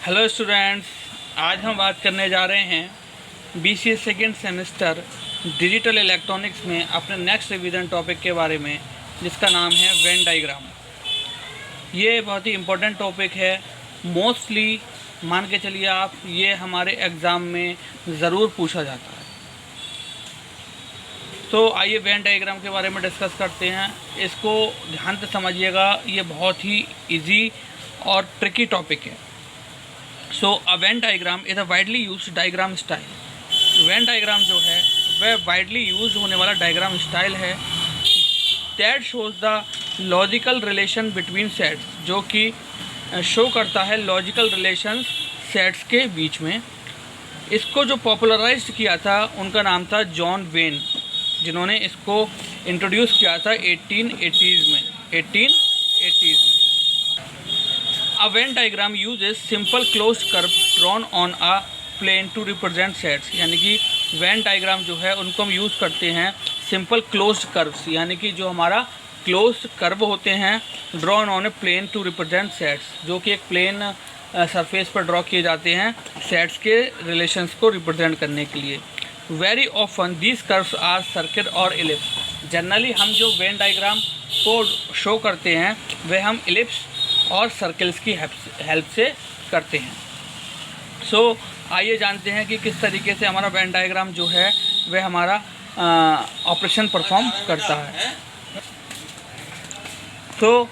Hello students, आज हम बात करने जा रहे हैं BCA second semester digital electronics में अपने नेक्स्ट रिवीजन टॉपिक के बारे में, जिसका नाम है वेन डायग्राम। ये बहुत ही इम्पोर्टेंट टॉपिक है। मोस्टली मान के चलिए आप, ये हमारे एग्ज़ाम में ज़रूर पूछा जाता है। तो आइए वेन डायग्राम के बारे में डिस्कस करते हैं। इसको ध्यान से समझिएगा, ये बहुत ही ईजी और ट्रिकी टॉपिक है। So a Venn diagram is a widely used diagram style. Venn diagram जो है वह वाइडली यूज होने वाला डायग्राम स्टाइल है that shows the logical relation between sets, जो कि शो करता है लॉजिकल रिलेशंस सेट्स के बीच में। इसको जो पॉपुलराइज किया था उनका नाम था जॉन वेन, जिन्होंने इसको इंट्रोड्यूस किया था 1880s में। A Venn diagram uses simple closed curve drawn on a plane to represent sets। यानी कि वेन डायग्राम जो है उनको हम यूज़ करते हैं सिंपल क्लोज्ड कर्व्स, यानी कि जो हमारा क्लोज्ड कर्व होते हैं drawn on a plane to represent sets, जो कि एक प्लेन सरफेस पर ड्रॉ किए जाते हैं सेट्स के रिलेशंस को रिप्रेजेंट करने के लिए। Very often these curves are circle और इलिप्स। जनरली हम जो वेन डायग्राम को शो करते हैं वह हम इलिप्स और सर्कल्स की हेल्प से करते हैं। सो आइए जानते हैं कि किस तरीके से हमारा वेन डायग्राम जो है वह हमारा ऑपरेशन परफॉर्म करता है। तो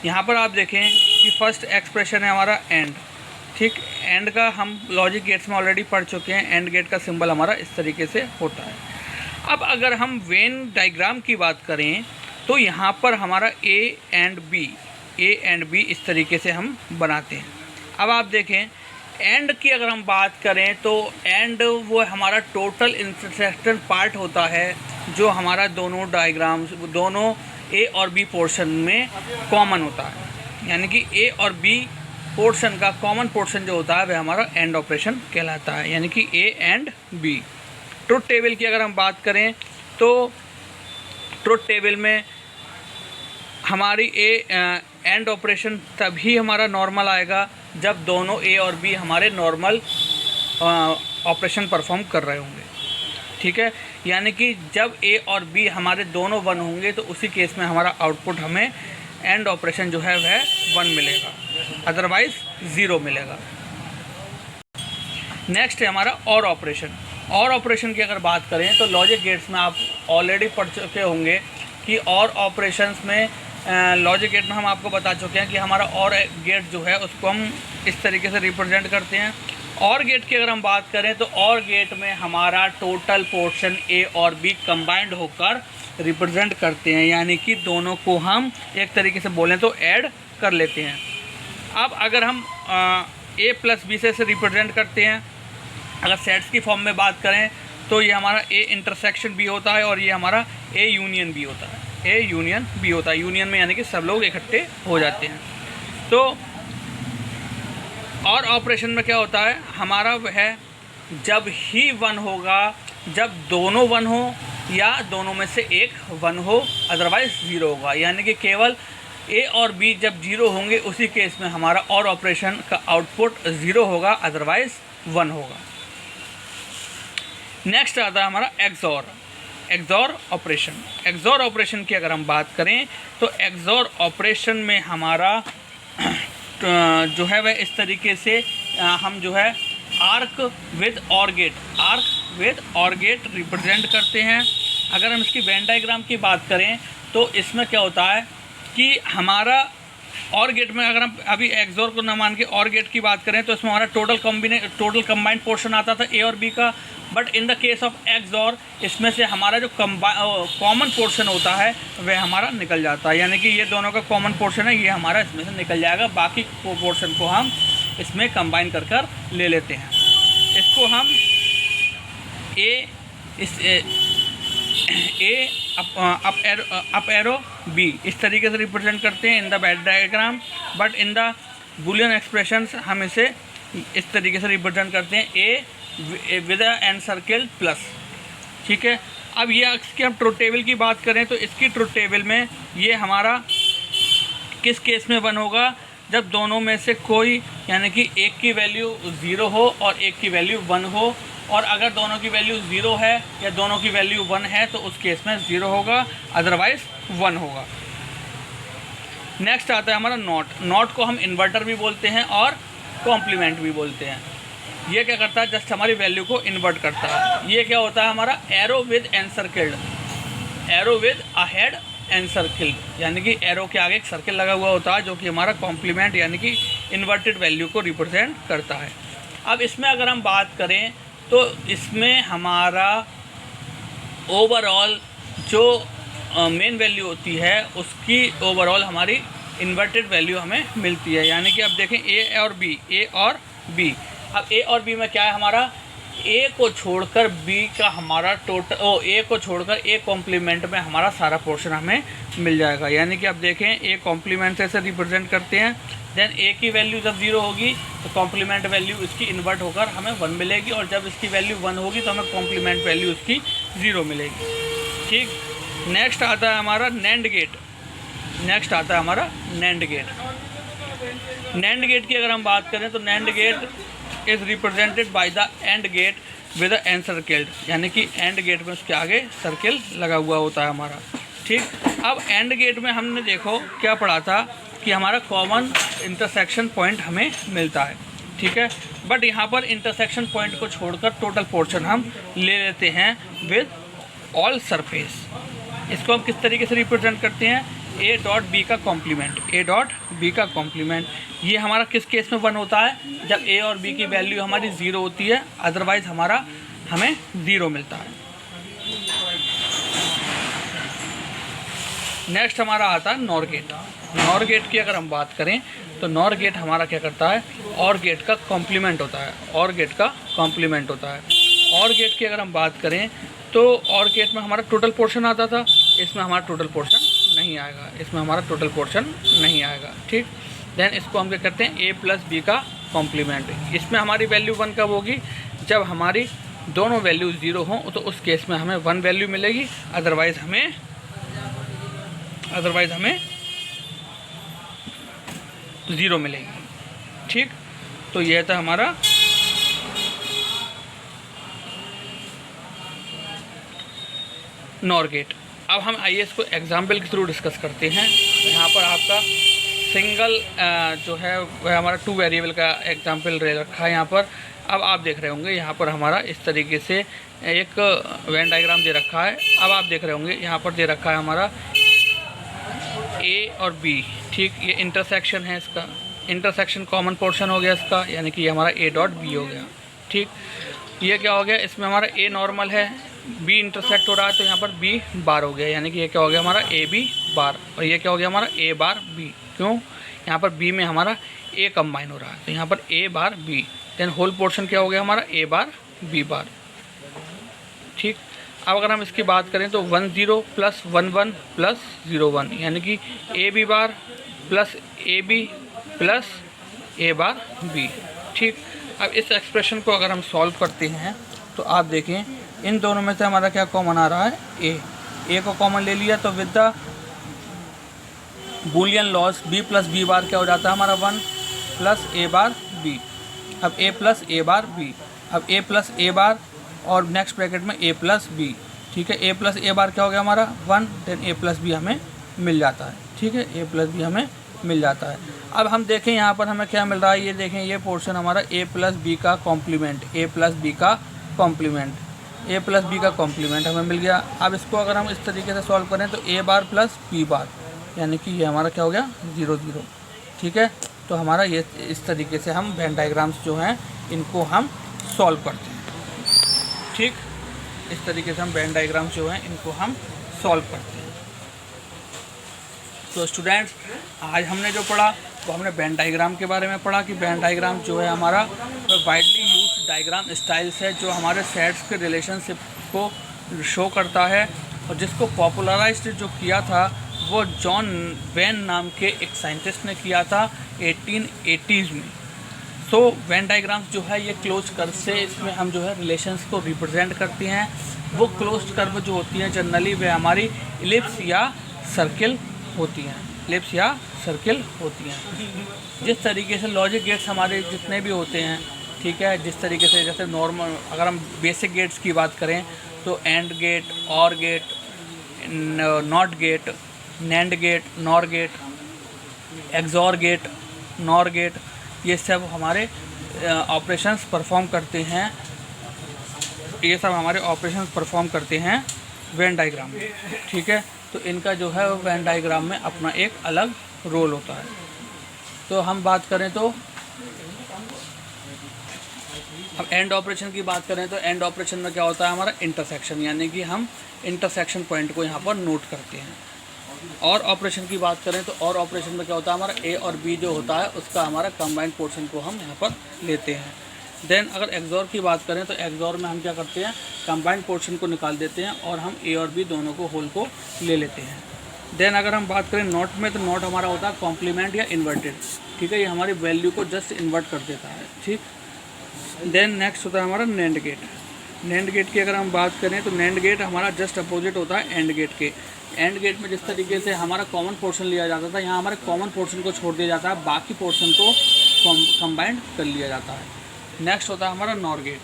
यहाँ पर आप देखें कि फर्स्ट एक्सप्रेशन है हमारा एंड। ठीक, एंड का हम लॉजिक गेट्स में ऑलरेडी पढ़ चुके हैं। एंड गेट का सिंबल हमारा इस तरीके से होता है। अब अगर हम वेन डायग्राम की बात करें तो यहाँ पर हमारा ए एंड बी इस तरीके से हम बनाते हैं। अब आप देखें एंड की अगर हम बात करें तो एंड वो हमारा टोटल इंटरसेक्शन पार्ट होता है, जो हमारा दोनों डायग्राम्स, दोनों ए और बी पोर्शन में कॉमन होता है। यानी कि ए और बी पोर्शन का कॉमन पोर्शन जो होता है वह हमारा एंड ऑपरेशन कहलाता है, यानी कि A and B. Truth table की अगर हम बात करें तो ट्रुथ टेबल में हमारी एंड ऑपरेशन तभी हमारा नॉर्मल आएगा जब दोनों ए और बी हमारे नॉर्मल ऑपरेशन परफॉर्म कर रहे होंगे। ठीक है, यानी कि जब ए और बी हमारे दोनों 1 होंगे तो उसी केस में हमारा आउटपुट हमें एंड ऑपरेशन जो है वह 1 मिलेगा, अदरवाइज 0 मिलेगा। नेक्स्ट है हमारा और ऑपरेशन। और ऑपरेशन की अगर बात करें तो लॉजिक गेट्स में आप ऑलरेडी पढ़ चुके होंगे कि और ऑपरेशंस में लॉजिक गेट में हम आपको बता चुके हैं कि हमारा और गेट जो है उसको हम इस तरीके से रिप्रेजेंट करते हैं। और गेट की अगर हम बात करें तो और गेट में हमारा टोटल पोर्शन ए और बी कंबाइंड होकर रिप्रेजेंट करते हैं, यानी कि दोनों को हम एक तरीके से बोलें तो ऐड कर लेते हैं। अब अगर हम ए प्लस बी से रिप्रेजेंट करते हैं, अगर सेट्स की फॉर्म में बात करें तो ये हमारा ए इंटरसेक्शन बी होता है और ये हमारा ए यूनियन बी होता है। ए यूनियन बी होता है, यूनियन में यानी कि सब लोग इकट्ठे हो जाते हैं। तो और ऑपरेशन में क्या होता है हमारा, वह जब ही 1 होगा, जब दोनों 1 हो या दोनों में से एक 1 हो, अदरवाइज 0 होगा। यानी कि केवल ए और बी जब 0 होंगे उसी केस में हमारा और ऑपरेशन का आउटपुट 0 होगा, अदरवाइज 1 होगा। नेक्स्ट आता है हमारा एक्सॉर ऑपरेशन। एक्सॉर ऑपरेशन की अगर हम बात करें तो एक्सॉर ऑपरेशन में हमारा जो है वह इस तरीके से हम जो है आर्क विद और गेट रिप्रेजेंट करते हैं। अगर हम इसकी वेन डायग्राम की बात करें तो इसमें क्या होता है कि हमारा और गेट में, अगर हम अभी एक्सॉर को ना मान के और गेट की बात करें तो इसमें हमारा टोटल कंबाइंड पोर्शन आता था ए और बी का। But in the case of XOR इसमें से हमारा जो कॉमन पोर्शन होता है वह हमारा निकल जाता है, यानी कि ये दोनों का कॉमन पोर्शन है, ये हमारा इसमें से निकल जाएगा। बाकी पोर्शन को हम इसमें कंबाइन कर ले लेते हैं। इसको हम अप एरो बी इस तरीके से रिप्रेजेंट करते हैं in the Venn diagram. But in the Boolean expressions हम इसे इस तरीके से रिप्रेजेंट करते हैं ए विद एंड सर्किल प्लस। ठीक है, अब ये इसकी हम ट्रुथ टेबल की बात करें तो इसकी ट्रुथ टेबल में ये हमारा किस केस में 1 होगा, जब दोनों में से कोई यानी कि एक की वैल्यू 0 हो और एक की वैल्यू 1 हो, और अगर दोनों की वैल्यू 0 है या दोनों की वैल्यू 1 है तो उस केस में 0 होगा, अदरवाइज़ 1 होगा। नेक्स्ट आता है हमारा नॉट। नॉट को हम इन्वर्टर भी बोलते हैं और कॉम्प्लीमेंट भी बोलते हैं। ये क्या करता है, जस्ट हमारी वैल्यू को इन्वर्ट करता है। ये क्या होता है हमारा arrow with an circled, arrow with a head an circled, यानी कि एरो के आगे एक सर्किल लगा हुआ होता है जो कि हमारा कॉम्प्लीमेंट यानी कि इन्वर्टेड वैल्यू को रिप्रेजेंट करता है। अब इसमें अगर हम बात करें तो इसमें हमारा ओवरऑल जो मेन वैल्यू होती है उसकी ओवरऑल हमारी इन्वर्टेड वैल्यू हमें मिलती है। यानी कि अब देखें ए और बी। अब ए और बी में क्या है हमारा, ए को छोड़कर बी का हमारा टोटल ए को छोड़कर ए कॉम्प्लीमेंट में हमारा सारा पोर्शन हमें मिल जाएगा। यानी कि अब देखें ए कॉम्प्लीमेंट से रिप्रेजेंट करते हैं, देन ए की वैल्यू जब 0 होगी तो कॉम्प्लीमेंट वैल्यू इसकी इन्वर्ट होकर हमें 1 मिलेगी, और जब इसकी वैल्यू 1 होगी तो हमें कॉम्प्लीमेंट वैल्यू इसकी 0 मिलेगी। ठीक, नेक्स्ट आता है हमारा नैंड गेट। नेक्स्ट आता है हमारा नैंड गेट। नैंड गेट की अगर हम बात करें तो NAND gate is represented by the AND gate with the AND circle, यानी कि एंड गेट में उसके आगे सर्किल लगा हुआ होता है हमारा। ठीक, अब एंड गेट में हमने देखो क्या पढ़ा था कि हमारा कॉमन इंटरसेक्शन पॉइंट हमें मिलता है। ठीक है, बट यहाँ पर इंटरसेक्शन पॉइंट को छोड़कर टोटल पोर्शन हम ले लेते हैं विद ऑल सरफेस। इसको हम किस तरीके से रिप्रेजेंट करते हैं, ए डॉट बी का कॉम्प्लीमेंट, ए डॉट बी का कॉम्प्लीमेंट। ये हमारा किस केस में 1 होता है, जब ए और बी की वैल्यू हमारी 0 होती है, अदरवाइज़ हमें 0 मिलता है। नेक्स्ट हमारा आता है नॉर गेट। नॉर गेट की अगर हम बात करें तो नॉर गेट हमारा क्या करता है, और गेट का कॉम्प्लीमेंट होता है, और गेट का कॉम्प्लीमेंट होता है। और गेट की अगर हम बात करें तो और गेट में हमारा टोटल पोर्शन आता था, इसमें हमारा टोटल पोर्शन नहीं आएगा, इसमें हमारा टोटल पोर्शन नहीं आएगा। ठीक, देन इसको हम क्या करते हैं, ए प्लस बी का कॉम्प्लीमेंट। इसमें हमारी वैल्यू 1 कब होगी, जब हमारी दोनों वैल्यू 0 हों तो उस केस में हमें 1 वैल्यू मिलेगी, अदरवाइज़ हमें 0 मिलेगी। ठीक, तो यह था हमारा नॉर गेट। अब हम आइए इसको एग्जाम्पल के थ्रू डिस्कस करते हैं। यहाँ पर आपका सिंगल जो है वह हमारा 2 वेरिएबल का एग्जाम्पल रखा है यहाँ पर। अब आप देख रहे होंगे यहाँ पर हमारा इस तरीके से एक वेन डायग्राम दे रखा है। अब आप देख रहे होंगे यहाँ पर दे रखा है हमारा ए और बी। ठीक, ये इंटरसेक्शन है, इसका इंटरसेक्शन कॉमन पोर्शन हो गया इसका, यानी कि ये हमारा ए डॉट बी हो गया। ठीक, ये क्या हो गया, इसमें हमारा ए नॉर्मल है, बी इंटरसेक्ट हो रहा है तो यहाँ पर बी बार हो गया, यानी कि ये क्या हो गया हमारा ए बी बार, और ये क्या हो गया हमारा ए बार बी। क्यों, यहाँ पर बी में हमारा ए कंबाइन हो रहा है तो यहाँ पर ए bar B, then whole portion क्या हो गया हमारा ए बार बी बार। ठीक, अब अगर हम इसकी बात करें तो 1 0 प्लस 1 1 प्लस 0 1, यानी कि A B bar plus A B plus A bar B. ठीक, अब इस एक्सप्रेशन को अगर हम सॉल्व करते हैं तो आप देखें इन दोनों में से हमारा क्या कॉमन आ रहा है, ए को कॉमन ले लिया तो with the Boolean laws B plus B bar क्या हो जाता है हमारा 1 प्लस ए बार बी। अब ए प्लस ए बार बी, अब ए प्लस ए बार और नेक्स्ट ब्रैकेट में ए प्लस बी। ठीक है, ए प्लस ए बार क्या हो गया हमारा 1, देन ए प्लस बी हमें मिल जाता है। ठीक है, ए प्लस बी हमें मिल जाता है। अब हम देखें यहाँ पर हमें क्या मिल रहा है, ये देखें ये पोर्शन हमारा ए प्लस बी का कॉम्प्लीमेंट, ए प्लस बी का कॉम्प्लीमेंट, ए प्लस बी का कॉम्प्लीमेंट हमें मिल गया। अब इसको अगर हम इस तरीके से सॉल्व करें तो ए बार प्लस बी बार, यानी कि ये हमारा क्या हो गया 0 0। ठीक है, तो हमारा ये इस तरीके से हम वेन डायग्राम्स जो हैं इनको हम सॉल्व करते हैं। ठीक, इस तरीके से हम वेन डायग्राम्स जो हैं इनको हम सॉल्व करते हैं। तो स्टूडेंट्स, आज हमने जो पढ़ा वो हमने वेन डायग्राम के बारे में पढ़ा कि वेन डायग्राम जो है हमारा वाइडली यूज्ड डायग्राम स्टाइल्स है जो हमारे सेट्स के रिलेशनशिप को शो करता है, और जिसको पॉपुलराइज्ड जो किया था वो जॉन वेन नाम के एक साइंटिस्ट ने किया था 1880s में। सो वेन डायग्राम्स जो है ये क्लोज कर्व से इसमें हम जो है रिलेशंस को रिप्रेजेंट करते हैं। वो क्लोज्ड कर्व जो होती हैं जनरली वे हमारी इलिप्स या सर्किल होती हैं। एलिप्स या सर्किल होती हैं। जिस तरीके से लॉजिक गेट्स हमारे जितने भी होते हैं, ठीक है, जिस तरीके से जैसे नॉर्मल अगर हम बेसिक गेट्स की बात करें तो AND gate, OR gate, NOT gate, NAND gate, NOR gate, XOR gate, NOR gate, ये सब हमारे ऑपरेशंस परफॉर्म करते हैं। ये सब हमारे ऑपरेशंस परफॉर्म करते हैं वेन डायग्राम में, ठीक है। तो इनका जो है वेन डायग्राम में अपना एक अलग रोल होता है। तो हम बात करें तो अब एंड ऑपरेशन की बात करें तो एंड ऑपरेशन में क्या होता है हमारा इंटरसेक्शन, यानी कि हम इंटरसेक्शन पॉइंट को यहाँ पर नोट करते हैं। और ऑपरेशन की बात करें तो और ऑपरेशन में क्या होता है हमारा ए और बी जो होता है उसका हमारा कंबाइंड पोर्शन को हम यहाँ पर लेते हैं। देन अगर एक्सॉर की बात करें तो एक्सॉर में हम क्या करते हैं, कंबाइंड पोर्शन को निकाल देते हैं और हम ए और बी दोनों को होल को ले लेते हैं। देन अगर हम बात करें नॉट में तो नॉट हमारा होता है कॉम्प्लीमेंट या इन्वर्टेड, ठीक है, ये हमारी वैल्यू को जस्ट इन्वर्ट कर देता है, ठीक। देन नेक्स्ट होता है हमारा नैंड गेट। नैंड गेट की अगर हम बात करें तो नैंड गेट हमारा जस्ट अपोजिट होता है एंड गेट के। एंड गेट में जिस तरीके से हमारा कॉमन पोर्शन लिया जाता था, यहाँ हमारे कॉमन पोर्शन को छोड़ दिया जाता है, बाकी पोर्शन को कंबाइंड कर लिया जाता है। नेक्स्ट होता है हमारा नॉर गेट,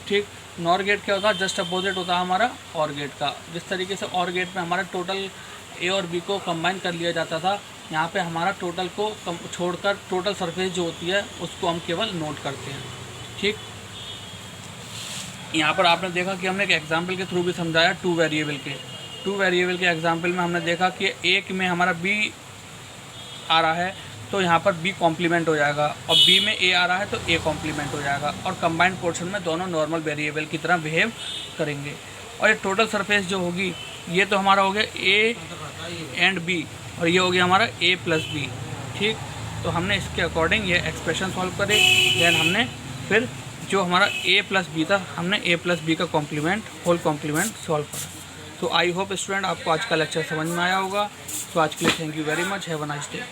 ठीक। नॉर गेट क्या होता है, जस्ट अपोजिट होता है हमारा और गेट का। जिस तरीके से और गेट में हमारा टोटल ए और बी को कंबाइन कर लिया जाता था, यहाँ पे हमारा टोटल को छोड़कर टोटल सरफेस जो होती है उसको हम केवल नोट करते हैं, ठीक। यहाँ पर आपने देखा कि हमने एक एग्जाम्पल के थ्रू भी समझाया टू वेरिएबल के एग्जाम्पल में हमने देखा कि एक में हमारा बी आ रहा है तो यहाँ पर बी कॉम्प्लीमेंट हो जाएगा, और बी में ए आ रहा है तो ए कॉम्प्लीमेंट हो जाएगा, और कंबाइंड पोर्शन में दोनों नॉर्मल वेरिएबल की तरह बिहेव करेंगे। और ये टोटल सरफेस जो होगी ये तो हमारा हो गया ए एंड बी, और ये हो गया हमारा ए प्लस बी, ठीक। तो हमने इसके अकॉर्डिंग ये एक्सप्रेशन सॉल्व करे। देन हमने फिर जो हमारा ए प्लस बी था, हमने ए प्लस बी का कॉम्प्लीमेंट होल कॉम्प्लीमेंट सॉल्व करा। तो आई होप स्टूडेंट आपको आज का लेक्चर समझ में आया होगा। तो आज के लिए thank you very much, have a nice day.